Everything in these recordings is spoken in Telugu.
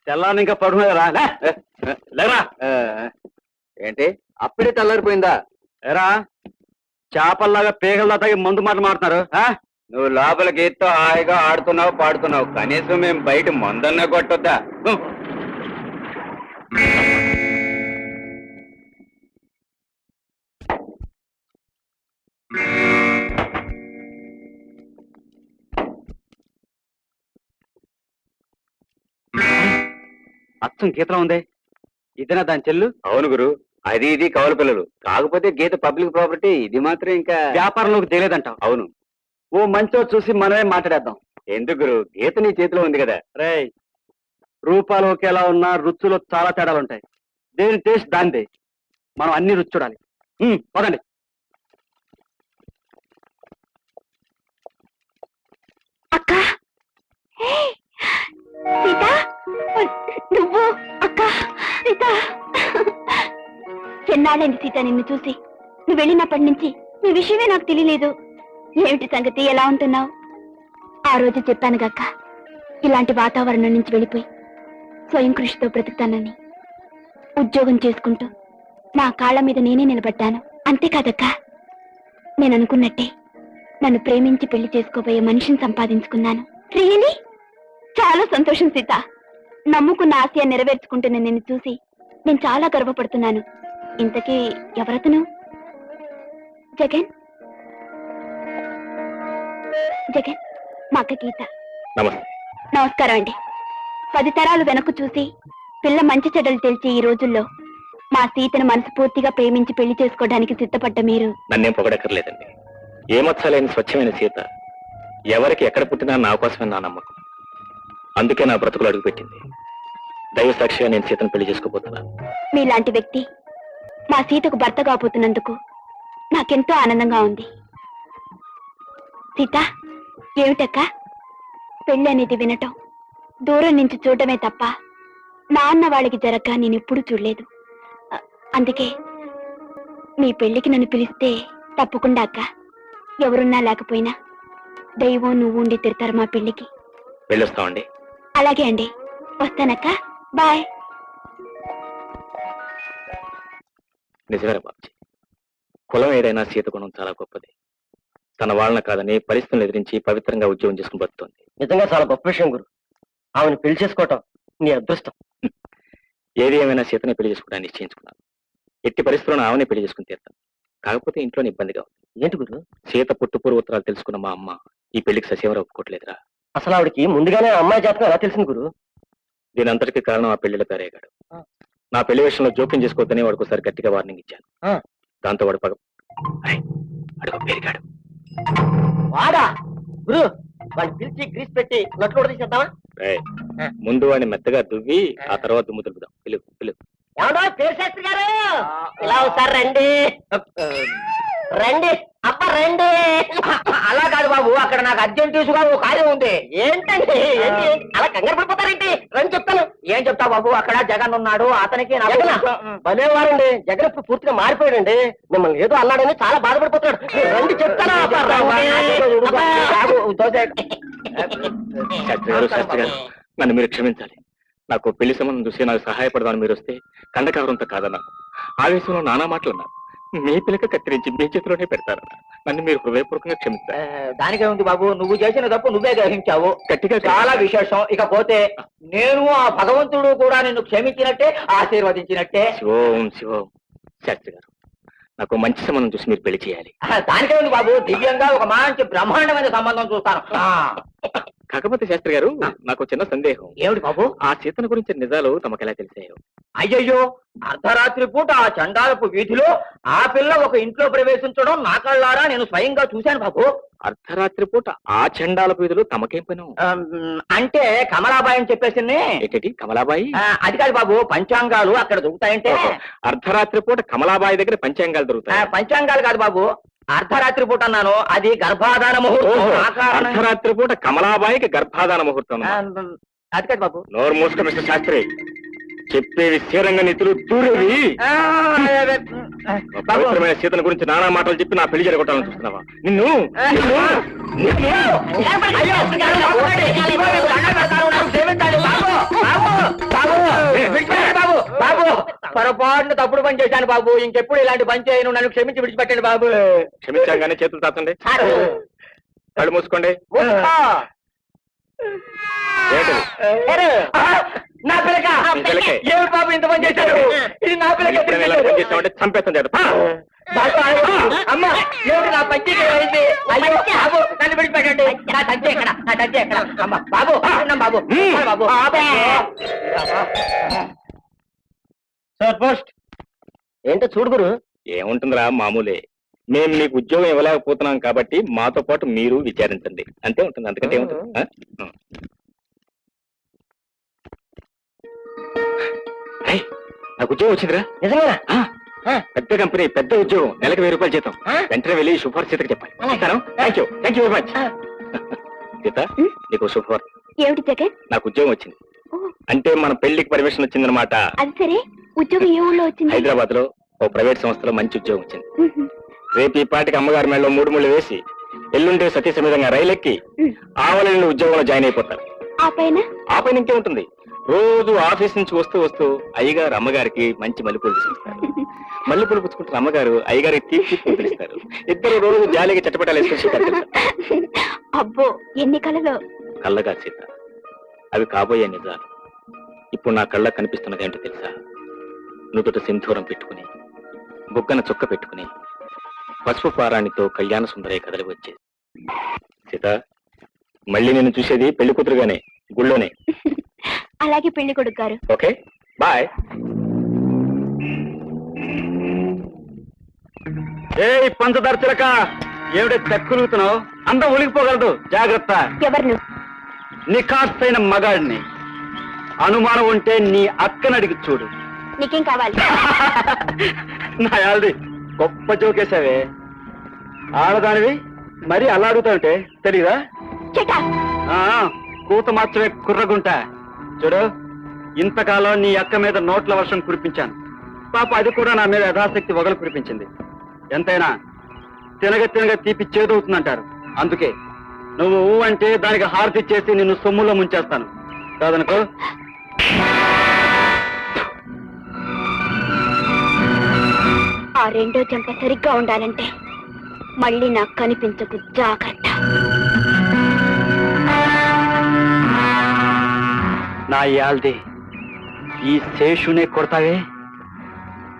తెల్లారి ఇంకా పడుకునేరా లేరా? ఏంటి అప్పుడే తెల్లారిపోయిందా? ఎరా చేపల్లాగా పేగల్లా తగి మందు మాట మారుతున్నారు. నువ్వు లోపల గీతతో హాయిగా ఆడుతున్నావు పాడుతున్నావు, కనీసం మేము బయట మందన్నా కొట్టొద్దా? అచ్చం గీతలో ఉంది. ఇదేనా దాని చెల్లు? అవును గురు, అది ఇది కవల పిల్లలు. కాకపోతే గీత పబ్లిక్ ప్రాపర్టీ, ఇది మాత్రం ఇంకా వ్యాపారంలోకి తెలియదంటావు. అవును. ఓ మంచో చూసి మనమే మాట్లాడేద్దాం. ఎందుకు గురు, గీత నీ చేతిలో ఉంది కదా. రేయ్, రూపాలు ఒకేలా ఉన్నా రుచులో చాలా తేడాలు ఉంటాయి. దేని టేస్ట్ దానిదే. మనం అన్ని రుచి చూడాలి. పదండి. అక్క సీత, నువ్వు అక్క సీత. ఎన్నాళ్ళైంది సీత నిన్ను చూసి. నువ్వు వెళ్ళినప్పటి నుంచి నీ విషయమే నాకు తెలియలేదు. ఏమిటి సంగతి, ఎలా ఉంటున్నావు? ఆ రోజు చెప్పాను గక్క, ఇలాంటి వాతావరణం నుంచి వెళ్ళిపోయి స్వయం కృషితో బ్రతుకుతానని. ఉద్యోగం చేసుకుంటూ నా కాళ్ళ మీద నేనే నిలబడ్డాను. అంతేకాదక్క, నేను అనుకున్నట్టే నన్ను ప్రేమించి పెళ్లి చేసుకోబోయే మనిషిని సంపాదించుకున్నాను. రియలీ చాలా సంతోషం సీత. నమ్ముకున్న ఆశయ నెరవేర్చుకుంటున్న నిన్ను చూసి నేను చాలా గర్వపడుతున్నాను. ఇంతకీ ఎవరతను? జగన్. జగన్, మా అక్క గీత. నమస్కారం అండి. 10 తరాలు వెనక్కు చూసి పిల్ల మంచి చెడ్డలు తెలిసి ఈ రోజుల్లో మా సీతను మనస్ఫూర్తిగా ప్రేమించి పెళ్లి చేసుకోవడానికి సిద్ధపడ్డ మీరు నన్నేం పొగడక్కర్లేదండి. ఏమొచ్చలేని స్వచ్ఛమైన సీత ఎవరికి ఎక్కడ పుట్టినా నా కోసమే నా నమ్మకం. అందుకే నా బ్రతుకులు అడుగుపెట్టింది. దైవ సాక్షిగా నేను సీతను పెళ్లి చేసుకోబోతున్నాను. మీలాంటి వ్యక్తి మా సీతకు భర్త కాబోతున్నందుకు నాకెంతో ఆనందంగా ఉంది. సీత, ఏమిటక్క, పెళ్లి అనేది వినటం, దూరం నుంచి చూడటమే తప్ప నాన్న వాళ్ళకి జరగక నేను ఎప్పుడూ చూడలేదు. అందుకే మీ పెళ్లికి నన్ను పిలిస్తే తప్పకుండా అక్క. ఎవరున్నా లేకపోయినా దైవం నువ్వు ఉండి తిడతారు మా పెళ్లికి. వెళ్ళొస్తామండి. అలాగే అండి, వస్తానక్క. బాయ్. నిజమే బాబుజీ, కులం ఏదైనా సీత గుణం చాలా గొప్పది. తన వాళ్ళని కాదని పరిస్థితులను ఎదిరించి పవిత్రంగా ఉద్యోగం చేసుకుని బతుకుతోంది. నిజంగా చాలా గొప్ప విషయం గురు. ఆమెను పెళ్లి చేసుకోవటం నీ అదృష్టం. ఏది ఏమైనా సీతని పెళ్లి చేసుకోవడానికి నిశ్చయించుకున్నాను. ఎట్టి పరిస్థితుల్లో ఆమెనే పెళ్లి చేసుకుని తీరుతాను. కాకపోతే ఇంట్లోనే ఇబ్బందిగా ఉంది. ఏంటి గురు? సీత పుట్టుపూర్వోత్తరాలు తెలుసుకున్న మా అమ్మ ఈ పెళ్లికి ససేవరా ఒప్పుకోవట్లేదురా. అసలు ఆవిడకి ముందుగానే అమ్మాయి జాతకం ఎలా తెలిసింది గురు? దీని అంతటికి కారణం ఆ పెళ్లిలో పేరేగాడు. నా పెళ్లి విషయంలో జోక్యం చేసుకోవద్దని వాడికి ఒకసారి గట్టిగా వార్నింగ్ ఇచ్చాను. దాంతో వాడు అడుగు పేరుగాడు. వాడా గురు? వాడిని పిలిచి గ్రీస్ పెట్టి నట్లు తీసేద్దామా? ముందు వాడిని మెత్తగా దువ్వి ఆ తర్వాత దుమ్ము దులుపుదాం. పిలుపు పిలుపు. ఏమన్నా పేరు శాస్త్రి గారు, ఇలా ఒకసారి రండి. రండి అబ్బా రండి. అలా కాదు బాబు, అక్కడ నాకు అర్జెంట్ గా ఓ కార్యం ఉంది. ఏంటండి అలా కంగారు పడిపోతారేంటి? రండి చెప్తాను. ఏం చెప్తా బాబు, అక్కడ జగన్ ఉన్నాడు, అతనికి భలేవారండి. జగన్ ఇప్పుడు పూర్తిగా మారిపోయాడండి. మిమ్మల్ని ఏదో అన్నాడని చాలా బాధపడిపోతున్నాడు. రండి చెప్తాను. శాస్త్రి గారు, నన్ను మీరు క్షమించాలి. నాకు పెళ్లి సంబంధం చూసి నాకు సహాయపడదాన్ని మీరు వస్తే కండకావరంతో కాదన్నాను. ఆవేశంలో నానా మాటలు అన్నారు. మీ పిల్లక కత్తిరించి మీ చేతిలోనే పెడతారు. నన్ను మీరు హృదయపూర్వకంగా క్షమిస్తారు. దానికే ఉంది బాబు, నువ్వు చేసిన తప్పు నువ్వే గ్రహించావు. గట్టిగా చాలా విశేషం. ఇకపోతే నేను ఆ భగవంతుడు కూడా నిన్ను క్షమించినట్టే, ఆశీర్వదించినట్టే. శివోం శివోం. శాస్త్రి గారు, నాకు మంచి సంబంధం చూసి మీరు పెళ్లి చేయాలి. దానికే ఉంది బాబు, దివ్యంగా ఒక మంచి బ్రహ్మాండమైన సంబంధం చూస్తాను. కాకపోతే శాస్త్రి గారు, నాకు చిన్న సందేహం. ఏమిటి బాబు? ఆ సీతను గురించి నిజాలు తమకెలా తెలిసాయో? అయ్యయ్యో, అర్ధరాత్రి పూట ఆ చండాలపు వీధిలో ఆ పిల్ల ఒక ఇంట్లో ప్రవేశించడం నా కళ్ళారా నేను స్వయంగా చూశాను బాబు. అర్ధరాత్రి పూట ఆ చండాల వీధులు తమకేం పను? అంటే కమలాబాయి అని చెప్పేసి. ఏంటి కమలాబాయి? అది కాదు బాబు, పంచాంగాలు అక్కడ దొరుకుతాయంటే. అర్ధరాత్రి పూట కమలాబాయి దగ్గర పంచాంగాలు దొరుకుతాయి? పంచాంగాలు కాదు బాబు, అర్ధరాత్రి పూట అన్నాను. అది గర్భాధాన ముహూర్తం. అర్ధరాత్రి పూట కమలాబాయికి గర్భాధాన ముహూర్తం. అది కాదు బాబు. నోరు మూసుకో మిస్టర్ శాస్త్రి. చెప్పేవి శ్రీరంగ నీతులు దూరేవి. పవిత్రమైన సీతల గురించి నానా మాటలు చెప్పి నా పెళ్లి జరగొట్టాలని చూస్తున్నావా? నిన్ను పొరపాటున తప్పుడు పని చేశాను బాబు. ఇంకెప్పుడు ఇలాంటి పని చేయను. నన్ను క్షమించి విడిచిపెట్టండి బాబు. క్షమించాగానే చేతులు తాతండి. కళ్ళు మూసుకోండి. ఏంటది? నా పిల్లక. మీ పిల్లకే. ఏమి బాబు ఇంత పని చేశారు? ఇది నా పిల్లక. ఎప్పుడైనా ఇలా పని చేస్తామంటే చంపేస్తాం చేత. అమ్మ ఏమిటి నా పంచికి అయింది? అయ్యో బాబు నన్ను విడిచిపెట్టండి. నా తండ్రి ఎక్కడ? నా తండ్రి ఎక్కడ? అమ్మ బాబు ఉన్నాం బాబు. బాబు సార్ పోస్ట్ ఏంటో చూడు గురు. ఏముంటుందిరా, మామూలే. మేము మీకు ఉద్యోగం ఇవ్వలేకపోతున్నాం కాబట్టి మాతో పాటు మీరు విచారించండి, అంతే ఉంటుంది. అంతకంటే ఏముంటుంది? నాకు ఉద్యోగం వచ్చిందిరా. నిజంగా? పెద్ద కంపెనీ, పెద్ద ఉద్యోగం, నెలకు 1000 రూపాయలు జీతం. వెంటనే వెళ్ళి శుభవార్త సీతకి చెప్పాలి. Thank you very much. Sita, నీకు శుభవార్త. ఏమిటి జగన్? నాకు ఉద్యోగం వచ్చింది. అంటే మన పెళ్లికి పర్మిషన్ వచ్చిందనమాట. అది సరే, ఉద్యోగం ఏ ఊళ్ళో వచ్చింది? హైదరాబాద్ లో ఓ ప్రైవేట్ సంస్థలో మంచి ఉద్యోగం వచ్చింది. రేపు ఈ పాటికి అమ్మగారి మేడలో 3 ముళ్ళు వేసి ఎల్లుండే సతీ సమేతంగా రైలెక్కి ఆవలని ఉద్యోగంలో జాయిన్ అయిపోతారు. ఆ పైన ఇంకే ఉంటుంది. రోజు ఆఫీస్ నుంచి వస్తూ వస్తూ అయ్యగారు అమ్మగారికి మంచి మల్లెపూలు తీసుకొస్తారు. మల్లెపూలు పుచ్చుకుంటున్న అమ్మగారు అయ్యగారికి తీపి పిలుస్తారు. ఇద్దరు రోజు జాలీగా చట్టపట్టాలు వేసుకొని. అబ్బో, ఎన్ని కళలు! కళ్ళగా సీత, అవి కాబోయే నిజాలు. ఇప్పుడు నా కళ్ళ కనిపిస్తున్నది ఏంటో తెలుసా? నుదుట సింధూరం పెట్టుకుని, బుగ్గన చుక్క పెట్టుకుని, పసుపు పారాణితో కళ్యాణ సుందరే కదలి వచ్చేది. సీత, మళ్ళీ నేను చూసేది పెళ్లి కూతురుగానే, గుళ్ళోనే. అలాగే పెళ్లి కొడుకు గారు. Okay, bye. ఏ పంచదార చిలక, ఏమిటే తెక్కులుగుతున్నావు? అంతా ఒలిగిపోగలదు, జాగ్రత్త. ఎవరు? నిఖాస్తైన మగాడిని. అనుమానం ఉంటే నీ అక్కని అడిగి చూడు. నీకేం కావాలి? నా యాల్ది గొప్ప జోకేశావే. ఆడదానివి మరి అలా అడుగుతావుంటే తెలీదా? కూత మార్చవే కుర్రగుంట. చూడు, ఇంతకాలం నీ అక్క మీద నోట్ల వర్షం కురిపించాను. పాప అది కూడా నా మీద యథాశక్తి వగలు కురిపించింది. ఎంతైనా తినగ తినగ తీపి చేదవుతుందంటారు. అందుకే నువ్వు అంటే దానికి హారతి చేసి నిన్ను సొమ్ములో ముంచేస్తాను. కాదనుకో. ఆ రెండో చెంప సరిగ్గా ఉండాలంటే మళ్ళీ నాకు కనిపించకు, జాగ్రత్త. నా యాల్ది ఈ శేషునే కొడతావే,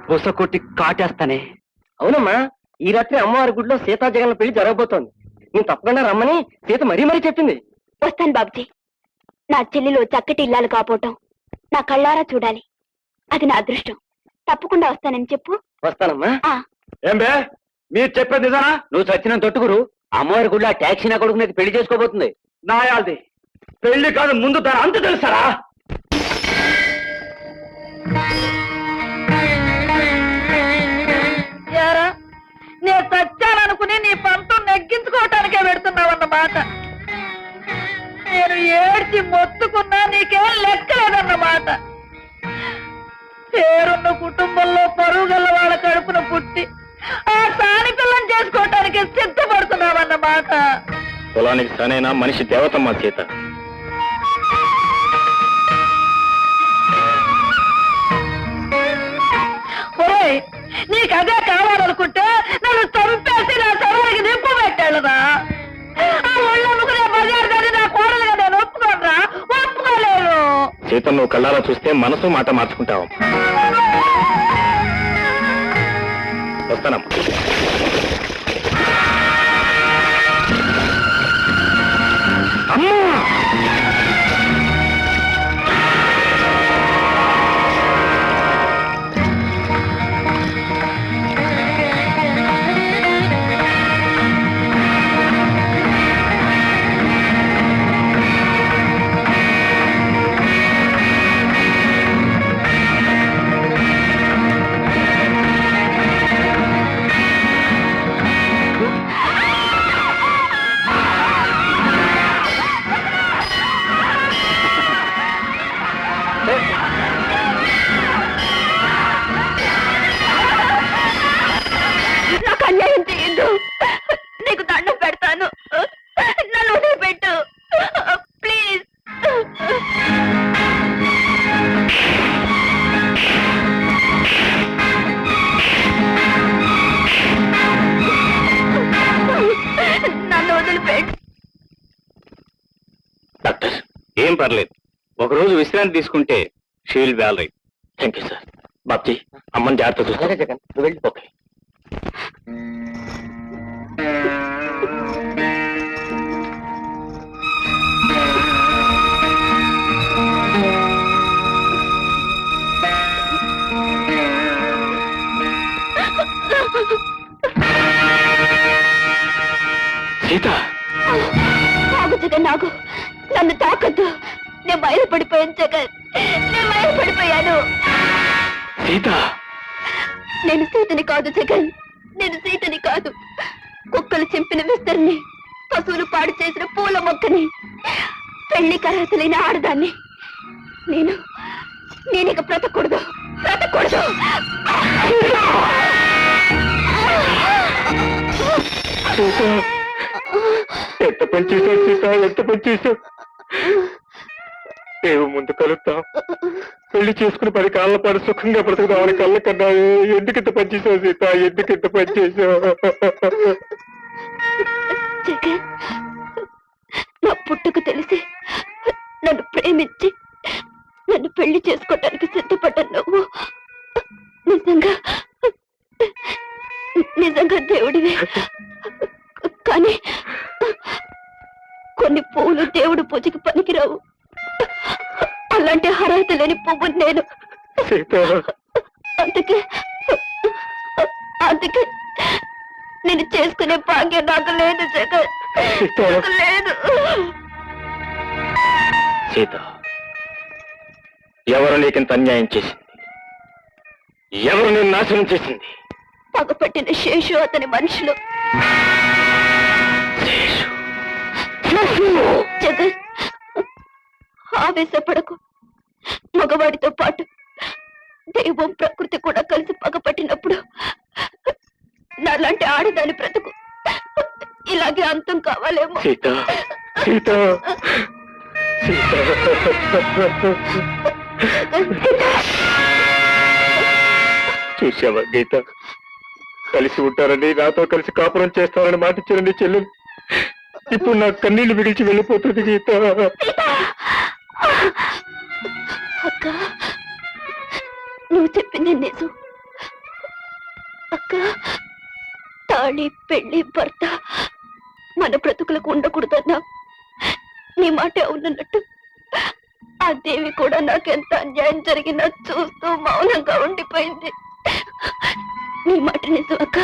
బుస కొట్టి కాటేస్తానే. అవునమ్మా, ఈ రాత్రి అమ్మవారి గుడిలో సీతా జగన్ల పెళ్లి జరగబోతోంది. నేను తప్పకుండా రమ్మని సీత మరీ మరీ చెప్పింది. వస్తాను బాబుజీ. నా చెల్లిలో చక్కటి ఇల్లాలు కాపోవటం నా కళ్ళారా చూడాలి. అది నా అదృష్టం. తప్పకుండా వస్తానని చెప్పు. వస్తానమ్మా. ఏం బే, మీరు చెప్పేది నిజానా? నువ్వు చచ్చిన తొట్టుకురు. అమ్మవారి గుడిలో ట్యాక్సీ నా కొడుకు నీకు పెళ్లి చేసుకోబోతుంది. నా యాల్ది పెళ్లి కాదు, ముందు దాని అంత తెలుసారా? నేను చచ్చాననుకుని నీ పంతం నెగ్గించుకోవటానికే పెడుతున్నావన్నమాట. నేను ఏడ్చి మొత్తుకున్నా నీకేం లెక్కలేదన్నమాట. పేరున్న కుటుంబంలో పరుగుల వాళ్ళ కడుపున పుట్టి ఆ సాని పిల్లని చేసుకోవటానికి సిద్ధపడుతున్నావన్నమాట. పొలానికి సనైనా మనిషి దేవతమ్మ సీత. ఓయ్, నీకు అదే కావాలనుకుంటే నన్ను చంపేసి నా శవానికి నిప్పు పెట్టాడురా. ఆ ఒళ్ళమ్ముకునే బజార్ దాన్ని నా కోడలుగా నేను ఒప్పుకోనరా? ఒప్పుకోలేను. సీత, నువ్వు కళ్ళారా చూస్తే మనసు మాట మార్చుకుంటావు. వస్తానమ్మా. అమ్మా! పర్లేదు. ఒకరోజు విశ్రాంతి తీసుకుంటే she'll be all right. Thank you sir. Babji, అమ్మని జాగ్రత్త చూసుకో. అలాగే జగన్, నువ్వు వెళ్ళి. ఓకే. సీత, ఆగు జగన్, ఆగు. నన్ను తాకద్దు. నేను బయలుపడిపోయాను జగన్, నేను బయలుపడిపోయాను. సీత, నేను సీతని కాదు జగన్, నేను సీతని కాదు. కుక్కలు చింపిన విస్తరిని, పశువులు పాడు చేసిన పూల మొక్కని, పెళ్లికి అర్హత లేని ఆడదాన్ని. నేను ఇక బ్రతకూడదు. ఎంత పని చేశావు సీత, ఎంత పని చేశావు. మేము ముందు కలుద్దాం, పెళ్లి చేసుకుని 10 కాళ్ళ పాటు సుఖంగా బ్రతుకుదామని కళ్ళ కన్నా. ఎందుకింత పని చేసావు సీత, ఎందుకింత పని చేసావు. జగన్, నా పుట్టుకు తెలిసి నన్ను ప్రేమించి నన్ను పెళ్లి చేసుకోవటానికి సిద్ధపడ్డాను నువ్వు. నిజంగా దేవుడివే. కానీ కొన్ని పువ్వులు దేవుడు పూజకి పనికిరావు. అలాంటి అర్హత లేని పువ్వు నేను. అందుకే నేను చేసుకునే భాగ్యం నాకు లేదు జగన్, నాకు లేదు. సీత, ఎవరు నీకింత అన్యాయం చేసింది? ఎవరు నేను నాశనం చేసింది? పగపట్టిన శేషు, అతని మనుషులు. జగన్, ఆవేశపడకు. మగవాడితో పాటు దైవం, ప్రకృతి కూడా కలిసి పగపట్టినప్పుడు నాలాంటి ఆడదాని బ్రతుకు ఇలాగే అంతం కావాలేమో. సీత, సీత, చూసావా గీత, కలిసి ఉంటారని, నాతో కలిసి కాపురం చేస్తారని మాట ఇచ్చిన నీ చెల్లెలు ఇప్పుడు నా కన్నీళ్లు మిగిల్చి వెళ్ళిపోతుంది గీత. అక్క, నువ్వు చెప్పింది నిజం. అక్క, తాళి, పెళ్లి, భర్త మన బ్రతుకులకు ఉండకూడదన్నా నీ మాట అవునన్నట్టు ఆ దేవి కూడా నాకెంత అన్యాయం జరిగినా చూస్తూ మౌనంగా ఉండిపోయింది. నీ మాట నిజం అక్క.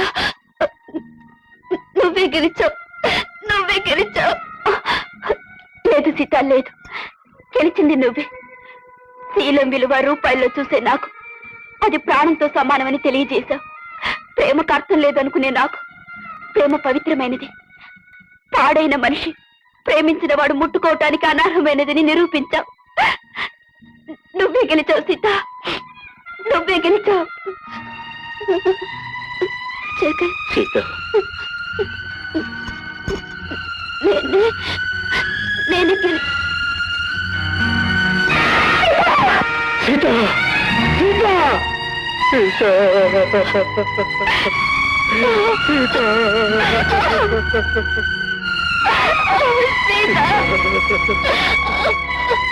నువ్వే గెలిచావు. లేదు సీత, లేదు. గెలిచింది నువ్వే. శీలం విలువ రూపాయల్లో చూసే నాకు అది ప్రాణంతో సమానమని తెలియజేశావు. ప్రేమకు అర్థం లేదనుకునే నాకు ప్రేమ పవిత్రమైనది. పాడైన మనిషి ప్రేమించిన వాడు ముట్టుకోవటానికి అనర్హమైనదని నిరూపించావు. నువ్వే గెలిచావు సీత, నువ్వే గెలిచావు. జగన్, సీత, నేను గెలి సీత, సీత, సీత, సీత.